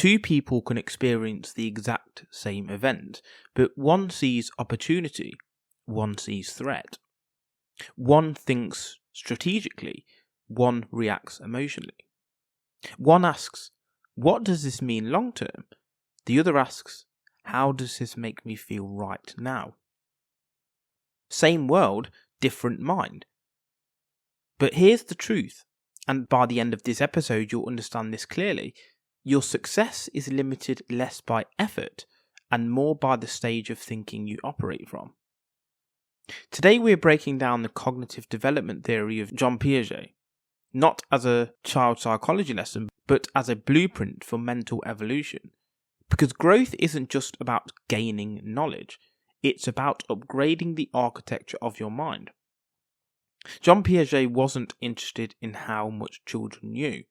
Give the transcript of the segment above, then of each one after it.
Two people can experience the exact same event, but one sees opportunity, one sees threat. One thinks strategically, one reacts emotionally. One asks, what does this mean long term? The other asks, how does this make me feel right now? Same world, different mind. But here's the truth, and by the end of this episode you'll understand this clearly. Your success is limited less by effort and more by the stage of thinking you operate from. Today we're breaking down the cognitive development theory of Jean Piaget, not as a child psychology lesson, but as a blueprint for mental evolution. Because growth isn't just about gaining knowledge, it's about upgrading the architecture of your mind. Jean Piaget wasn't interested in how much children knew.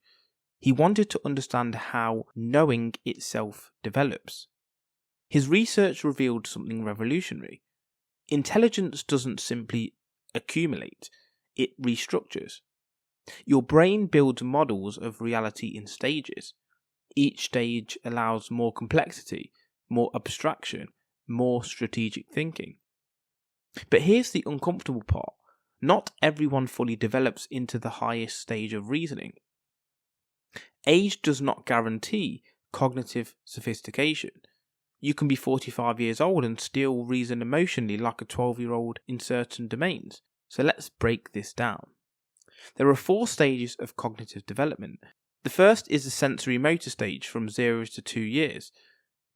He wanted to understand how knowing itself develops. His research revealed something revolutionary. Intelligence doesn't simply accumulate, it restructures. Your brain builds models of reality in stages. Each stage allows more complexity, more abstraction, more strategic thinking. But here's the uncomfortable part. Not everyone fully develops into the highest stage of reasoning. Age does not guarantee cognitive sophistication. You can be 45 years old and still reason emotionally like a 12-year-old in certain domains. So let's break this down. There are 4 stages of cognitive development. The first is the sensory motor stage from 0 to 2 years,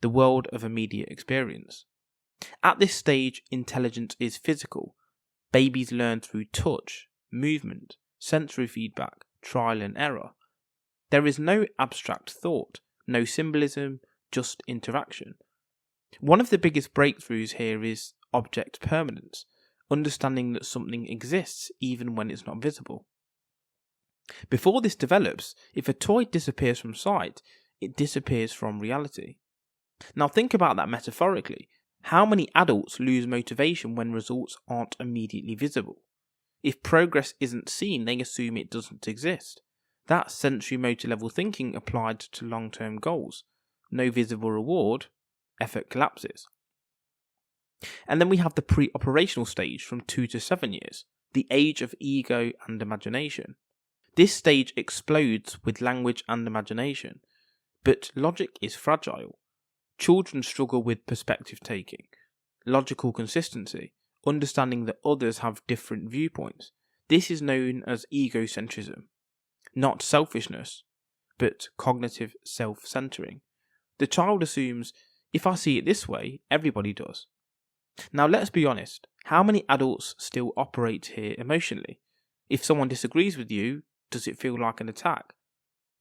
the world of immediate experience. At this stage, intelligence is physical. Babies learn through touch, movement, sensory feedback, trial and error. There is no abstract thought, no symbolism, just interaction. One of the biggest breakthroughs here is object permanence, understanding that something exists even when it's not visible. Before this develops, if a toy disappears from sight, it disappears from reality. Now think about that metaphorically. How many adults lose motivation when results aren't immediately visible? If progress isn't seen, they assume it doesn't exist. That's sensory motor level thinking applied to long-term goals. No visible reward, effort collapses. And then we have the pre-operational stage from 2 to 7 years, the age of ego and imagination. This stage explodes with language and imagination, but logic is fragile. Children struggle with perspective taking, logical consistency, understanding that others have different viewpoints. This is known as egocentrism, not selfishness, but cognitive self-centering. The child assumes, if I see it this way, everybody does. Now let's be honest, how many adults still operate here emotionally? If someone disagrees with you, does it feel like an attack?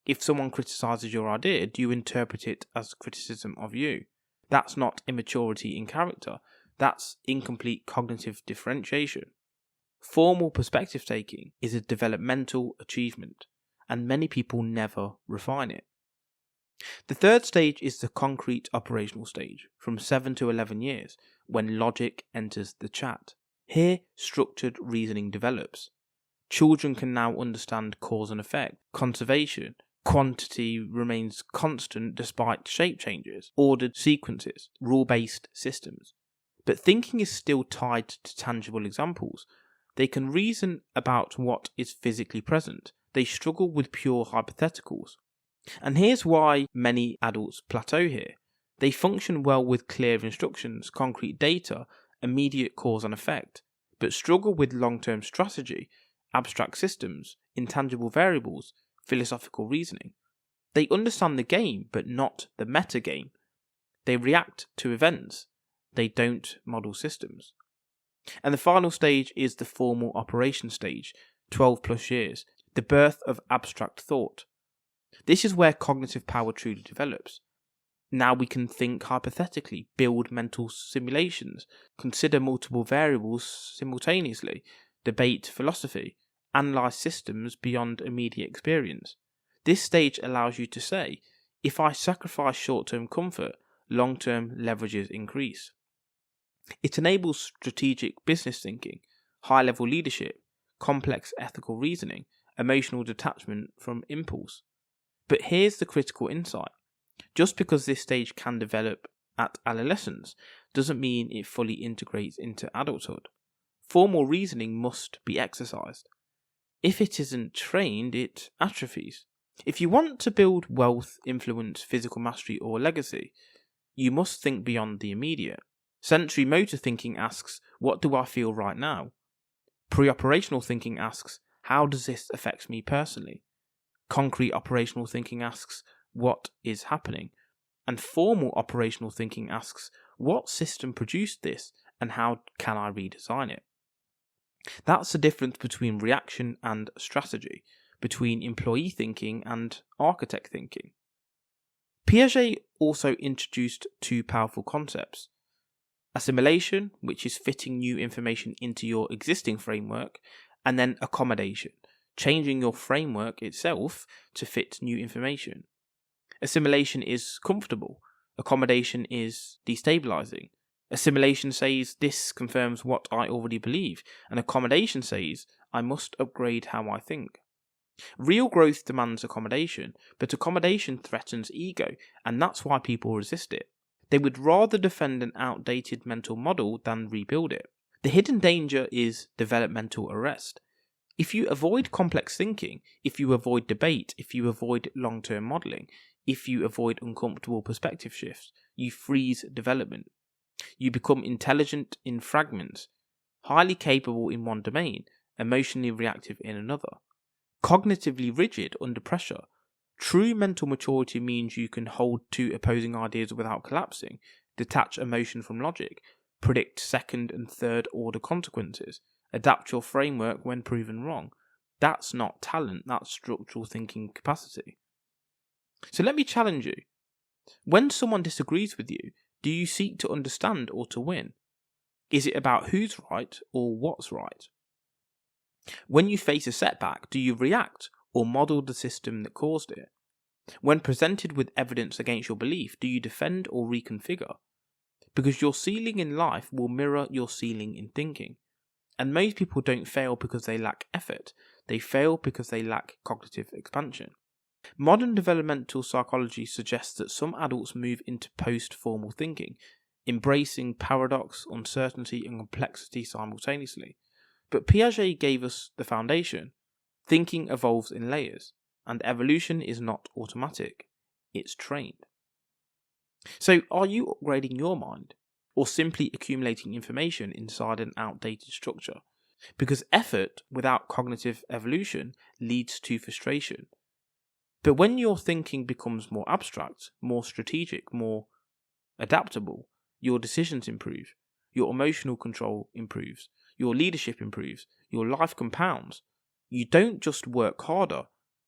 If someone criticises your idea, do you interpret it as criticism of you? That's not immaturity in character, that's incomplete cognitive differentiation. Formal perspective taking is a developmental achievement, and many people never refine it. The third stage is the concrete operational stage, from 7 to 11 years, when logic enters the chat. Here, structured reasoning develops. Children can now understand cause and effect, conservation, quantity remains constant despite shape changes, ordered sequences, rule-based systems. But thinking is still tied to tangible examples. They can reason about what is physically present. They struggle with pure hypotheticals. And here's why many adults plateau here. They function well with clear instructions, concrete data, immediate cause and effect, but struggle with long-term strategy, abstract systems, intangible variables, philosophical reasoning. They understand the game, but not the metagame. They react to events. They don't model systems. And the final stage is the formal operation stage, 12 plus years, the birth of abstract thought. This is where cognitive power truly develops. Now we can think hypothetically, build mental simulations, consider multiple variables simultaneously, debate philosophy, analyse systems beyond immediate experience. This stage allows you to say, if I sacrifice short-term comfort, long-term leverages increase. It enables strategic business thinking, high-level leadership, complex ethical reasoning, emotional detachment from impulse. But here's the critical insight. Just because this stage can develop at adolescence doesn't mean it fully integrates into adulthood. Formal reasoning must be exercised. If it isn't trained, it atrophies. If you want to build wealth, influence, physical mastery, or legacy, you must think beyond the immediate. Sensory motor thinking asks, what do I feel right now? Pre-operational thinking asks, how does this affect me personally? Concrete operational thinking asks, what is happening? And formal operational thinking asks, what system produced this and how can I redesign it? That's the difference between reaction and strategy, between employee thinking and architect thinking. Piaget also introduced two powerful concepts: assimilation, which is fitting new information into your existing framework, and then accommodation, changing your framework itself to fit new information. Assimilation is comfortable. Accommodation is destabilizing. Assimilation says, this confirms what I already believe, and accommodation says, I must upgrade how I think. Real growth demands accommodation, but accommodation threatens ego, and that's why people resist it. They would rather defend an outdated mental model than rebuild it. The hidden danger is developmental arrest. If you avoid complex thinking, if you avoid debate, if you avoid long-term modelling, if you avoid uncomfortable perspective shifts, you freeze development. You become intelligent in fragments, highly capable in one domain, emotionally reactive in another, cognitively rigid under pressure. True mental maturity means you can hold two opposing ideas without collapsing, detach emotion from logic, predict second and third order consequences, adapt your framework when proven wrong. That's not talent, that's structural thinking capacity. So let me challenge you. When someone disagrees with you, do you seek to understand or to win? Is it about who's right or what's right? When you face a setback, do you react or model the system that caused it? When presented with evidence against your belief, do you defend or reconfigure? Because your ceiling in life will mirror your ceiling in thinking. And most people don't fail because they lack effort. They fail because they lack cognitive expansion. Modern developmental psychology suggests that some adults move into post-formal thinking, embracing paradox, uncertainty, and complexity simultaneously. But Piaget gave us the foundation. Thinking evolves in layers, and evolution is not automatic, it's trained. So, are you upgrading your mind, or simply accumulating information inside an outdated structure? Because effort without cognitive evolution leads to frustration. But when your thinking becomes more abstract, more strategic, more adaptable, your decisions improve, your emotional control improves, your leadership improves, your life compounds. You don't just work harder,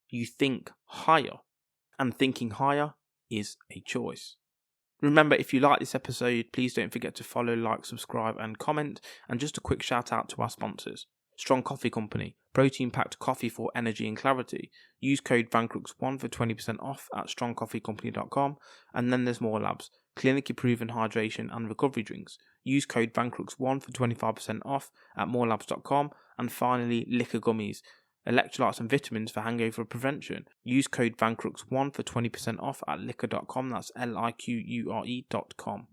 you think higher. And thinking higher is a choice. Remember, if you like this episode, please don't forget to follow, like, subscribe, and comment. And just a quick shout out to our sponsors. Strong Coffee Company, protein-packed coffee for energy and clarity. Use code Vancrux1 for 20% off at strongcoffeecompany.com. And then there's More Labs, clinically proven hydration and recovery drinks. Use code Vancrux1 for 25% off at morelabs.com. And finally, Liquor Gummies, electrolytes and vitamins for hangover prevention. Use code Vancrux1 for 20% off at liquor.com. That's liqure.com.